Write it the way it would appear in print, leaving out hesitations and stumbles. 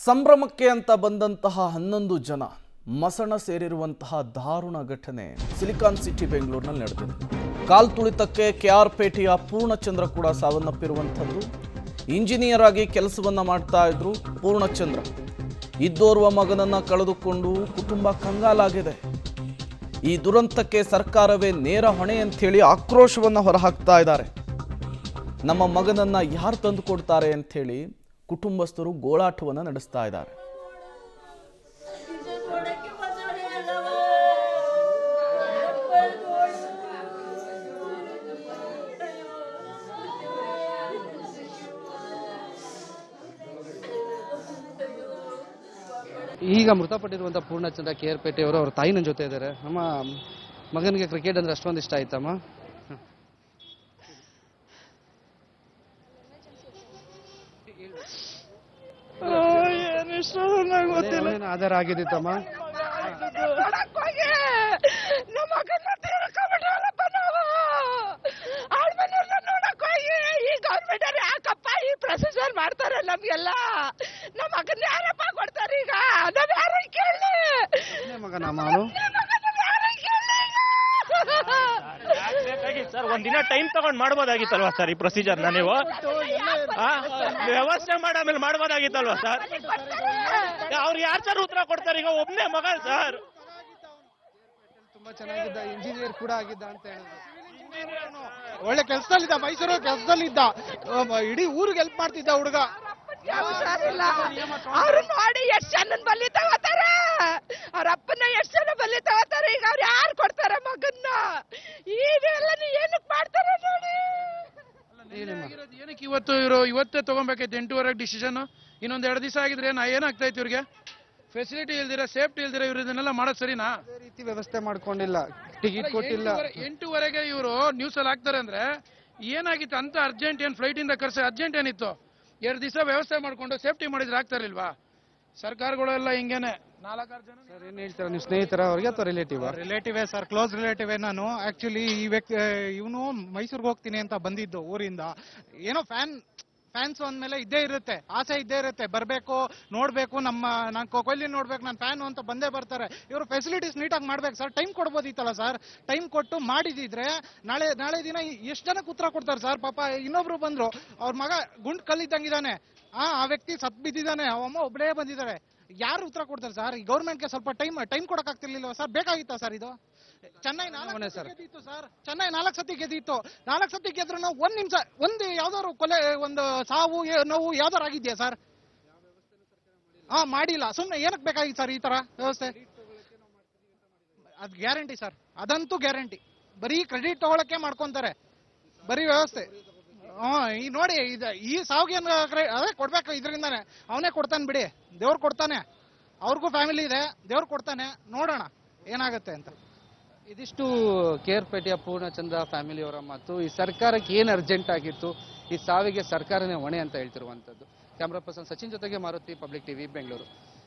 ಸಂಭ್ರಮಕ್ಕೆ ಅಂತ ಬಂದಂತಹ 11 ಜನ ಮಸಣ ಸೇರಿರುವಂತಹ ದಾರುಣ ಘಟನೆ ಸಿಲಿಕಾನ್ ಸಿಟಿ ಬೆಂಗಳೂರಿನಲ್ಲಿ ನಡೆದಿದೆ. ಕಾಲ್ ತುಳಿತಕ್ಕೆ ಕೆಆರ್ಪೇಟೆಯ ಪೂರ್ಣಚಂದ್ರ ಕೂಡ ಸಾವನ್ನಪ್ಪಿರುವಂಥದ್ದು. ಇಂಜಿನಿಯರ್ ಆಗಿ ಕೆಲಸವನ್ನ ಮಾಡ್ತಾ ಇದ್ರು ಪೂರ್ಣಚಂದ್ರ. ಇದ್ದೋರ್ವ ಮಗನನ್ನ ಕಳೆದುಕೊಂಡು ಕುಟುಂಬ ಕಂಗಾಲಾಗಿದೆ. ಈ ದುರಂತಕ್ಕೆ ಸರ್ಕಾರವೇ ನೇರ ಹೊಣೆ ಅಂತ ಹೇಳಿ ಆಕ್ರೋಶವನ್ನ ಹೊರಹಾಕ್ತಾ ಇದ್ದಾರೆ. ನಮ್ಮ ಮಗನನ್ನ ಯಾರು ತಂದು ಕೊಡ್ತಾರೆ ಅಂತ ಹೇಳಿ ಕುಟುಂಬಸ್ಥರು ಗೋಳಾಟವನ್ನು ನಡೆಸ್ತಾ ಇದ್ದಾರೆ. ಈಗ ಮೃತಪಟ್ಟಿರುವಂಥ ಪೂರ್ಣಚಂದ್ರ ಕೆಆರ್ಪೇಟೆಯವರು ಅವ್ರ ತಾಯಿ ನನ್ನ ಜೊತೆ ಇದ್ದಾರೆ. ನಮ್ಮ ಮಗನಿಗೆ ಕ್ರಿಕೆಟ್ ಅಂದ್ರೆ ಅಷ್ಟೊಂದು ಇಷ್ಟ ಆಯ್ತಮ್ಮ. ಆಧಾರ ಆಗಿದ್ದಿತ್ತಮ್ಮ. ಪ್ರೊಸೀಜರ್ ಮಾಡ್ತಾರೆ ನಮ್ಗೆಲ್ಲ. ನಮ್ಮ ಮಗನ ಯಾರಪ್ಪ ಕೊಡ್ತಾರೆ ಈಗ? ನಾವ್ ಯಾರ ಕೇಳಿ ಮಗನ ಮಾನು ಸರ್ ಒಂದಿನ ಟೈಮ್ ತಗೊಂಡ್ ಮಾಡ್ಬೋದಾಗಿತ್ತಲ್ವಾ ಸರ್ ಈ ಪ್ರೊಸೀಜರ್ನ? ನೀವು ವ್ಯವಸ್ಥೆ ಮಾಡಾಮೇಲೆ ಮಾಡ್ಬೋದಾಗಿತ್ತಲ್ವಾ ಸರ್? ಅವ್ರು ಯಾರು ಸರ್ ಉತ್ತರ ಕೊಡ್ತಾರೆ? ಈಗ ಒಬ್ನೇ ಮಗ ಸರ್, ತುಂಬಾ ಚೆನ್ನಾಗಿದ್ದ, ಇಂಜಿನಿಯರ್ ಕೂಡ ಆಗಿದ್ದ ಅಂತ ಹೇಳಿದ್ರು. ಒಳ್ಳೆ ಕೆಲಸದಲ್ಲಿದ್ದ, ಮೈಸೂರು ಕೆಲಸದಲ್ಲಿದ್ದ, ಇಡೀ ಊರಿಗೆ ಹೆಲ್ಪ್ ಮಾಡ್ತಿದ್ದ ಹುಡುಗ. ಅವ್ರು ನೋಡಿ ಎಷ್ಟು ಜನ ಬಲಿ ತಗೋತಾರೆ, ಅವ್ರ ಅಪ್ಪನ ಎಷ್ಟು ಜನ ಬಲಿ ತಗೋತಾರೆ. ಈಗ ಅವ್ರು ಯಾರು ಕೊಡ್ತಾರೆ ಮಗನ್ನ? ಈಗೆಲ್ಲ ಏನಕ್ಕೆ ಮಾಡ್ತಾರೆ ನೋಡಿ. ಏನಕ್ಕೆ ಇವತ್ತೇ ತಗೊಬೇಕಾಯ್ತು 8:30 ಡಿಸಿಷನ್. ಇನ್ನೊಂದ್ 2 ದಿವಸ ಆಗಿದ್ರೆ ಏನಾಗ್ತಾ ಇತ್ತು ಇವ್ರಿಗೆ? ಫೆಸಿಲಿಟಿ ಇಲ್ದಿರ, ಸೇಫ್ಟಿ ಇಲ್ದಿರ ಇವ್ರು ಇದನ್ನೆಲ್ಲ ಮಾಡೋದು ಸರಿನಾ? ರೀತಿ ವ್ಯವಸ್ಥೆ ಮಾಡ್ಕೊಂಡಿಲ್ಲ, ಟಿಕೆಟ್ ಕೊಟ್ಟಿಲ್ಲ. 8:30ಗೆ ಇವರು ನ್ಯೂಸ್ ಅಲ್ಲಿ ಹಾಕ್ತಾರೆ ಅಂದ್ರೆ ಏನಾಗಿತ್ತು ಅಂತ? ಅರ್ಜೆಂಟ್ ಏನ್ ಫ್ಲೈಟ್ ಇಂದ ಕರ್ಸ ಅರ್ಜೆಂಟ್ ಏನಿತ್ತು? 2 ದಿವಸ ವ್ಯವಸ್ಥೆ ಮಾಡ್ಕೊಂಡು ಸೇಫ್ಟಿ ಮಾಡಿದ್ರೆ ಆಗ್ತಾರಿಲ್ವಾ? ಸರ್ಕಾರಗಳೆಲ್ಲ ಹಿಂಗೇನೆ. 4-6 ಜನ. ಸರ್ ಏನ್ ಹೇಳ್ತೀರಾ, ನೀವು ಸ್ನೇಹಿತರ ಅವ್ರಿಗೆ ಅಥವಾ ರಿಲೇಟಿವೇ ಸರ್, ಕ್ಲೋಸ್ ರಿಲೇಟಿವೇ. ನಾನು ಆಕ್ಚುಲಿ ಈ ವ್ಯಕ್ತಿ ಇವನು ಮೈಸೂರಿಗೆ ಹೋಗ್ತೀನಿ ಅಂತ ಬಂದಿದ್ದು ಊರಿಂದ. ಏನೋ ಫ್ಯಾನ್ಸ್ ಅಂದ್ಮೇಲೆ ಇದ್ದೇ ಇರುತ್ತೆ, ಆಸೆ ಇದ್ದೇ ಇರುತ್ತೆ, ಬರ್ಬೇಕು, ನೋಡ್ಬೇಕು, ನಾನು ಕೊಹ್ಲಿ ನೋಡ್ಬೇಕು, ನಾನು ಫ್ಯಾನು ಅಂತ ಬಂದೇ ಬರ್ತಾರೆ. ಇವರು ಫೆಸಿಲಿಟೀಸ್ ನೀಟಾಗಿ ಮಾಡ್ಬೇಕು ಸರ್. ಟೈಮ್ ಕೊಡ್ಬೋದಿತ್ತಲ್ಲ ಸರ್? ಟೈಮ್ ಕೊಟ್ಟು ಮಾಡಿದಿದ್ರೆ ನಾಳೆ ದಿನ ಎಷ್ಟು ಜನಕ್ಕೆ ಉತ್ತರ ಕೊಡ್ತಾರೆ ಸರ್? ಪಾಪ ಇನ್ನೊಬ್ರು ಬಂದ್ರು, ಅವ್ರ ಮಗ ಗುಂಡ್ ಕಲ್ಲಿದ್ದಂಗಿದ್ದಾನೆ, ಆ ವ್ಯಕ್ತಿ ಸತ್ ಬಿದ್ದಿದ್ದಾನೆ, ಅವಮ್ಮ ಒಬ್ಬಳೇ ಬಂದಿದ್ದಾರೆ. ಯಾರು ಉತ್ತರ ಕೊಡ್ತಾರೆ ಸರ್? ಈ ಗೌರ್ಮೆಂಟ್ಗೆ ಸ್ವಲ್ಪ ಟೈಮ್ ಕೊಡಕ್ ಆಗ್ತಿರ್ಲಿಲ್ವ ಸರ್? ಬೇಕಾಗಿತ್ತ ಸರ್ ಇದು? ಚೆನ್ನೈ 4 ಸತಿ ಗೆದ್ದಿತ್ತು ಸರ್. ಚೆನ್ನೈ 4 ಸತಿ ಗೆದ್ದಿತ್ತು. 4 ಸತಿ ಗೆದ್ರು ನಾವು 1 ನಿಮಿಷ ಒಂದು ಯಾವ್ದಾದ್ರು ಕೊಲೆ, ಒಂದು ಸಾವು ನೋವು ಯಾವ್ದಾರು ಆಗಿದ್ಯಾ ಸರ್? ಮಾಡಿಲ್ಲ. ಸುಮ್ನೆ ಏನಕ್ಕೆ ಬೇಕಾಗಿತ್ತು ಸರ್ ಈ ತರ ವ್ಯವಸ್ಥೆ? ಅದ್ ಗ್ಯಾರಂಟಿ ಸರ್, ಅದಂತೂ ಗ್ಯಾರಂಟಿ. ಬರೀ ಕ್ರೆಡಿಟ್ ತಗೊಳಕ್ಕೆ ಮಾಡ್ಕೊಂತಾರೆ, ಬರೀ ವ್ಯವಸ್ಥೆ. ಈ ನೋಡಿ, ಈ ಸಾವಿಗೆ ಅದೇ ಕೊಡ್ಬೇಕು, ಇದರಿಂದಾನೆ ಅವನೇ ಕೊಡ್ತಾನೆ ಬಿಡಿ, ದೇವ್ರು ಕೊಡ್ತಾನೆ. ಅವ್ರಿಗೂ ಫ್ಯಾಮಿಲಿ ಇದೆ, ದೇವ್ರು ಕೊಡ್ತಾನೆ. ನೋಡೋಣ ಏನಾಗುತ್ತೆ ಅಂತ. ಇದಿಷ್ಟು ಕೆಆರ್ಪೇಟೆಯ ಪೂರ್ಣಚಂದ್ರ ಫ್ಯಾಮಿಲಿಯವರ ಮಾತು. ಈ ಸರ್ಕಾರಕ್ಕೆ ಏನು ಅರ್ಜೆಂಟ್ ಆಗಿತ್ತು, ಈ ಸಾವಿಗೆ ಸರ್ಕಾರನೇ ಹೊಣೆ ಅಂತ ಹೇಳ್ತಿರುವಂತದ್ದು. ಕ್ಯಾಮ್ರಾ ಪರ್ಸನ್ ಸಚಿನ್ ಜೊತೆಗೆ ಮಾರುತಿ, ಪಬ್ಲಿಕ್ ಟಿವಿ, ಬೆಂಗಳೂರು.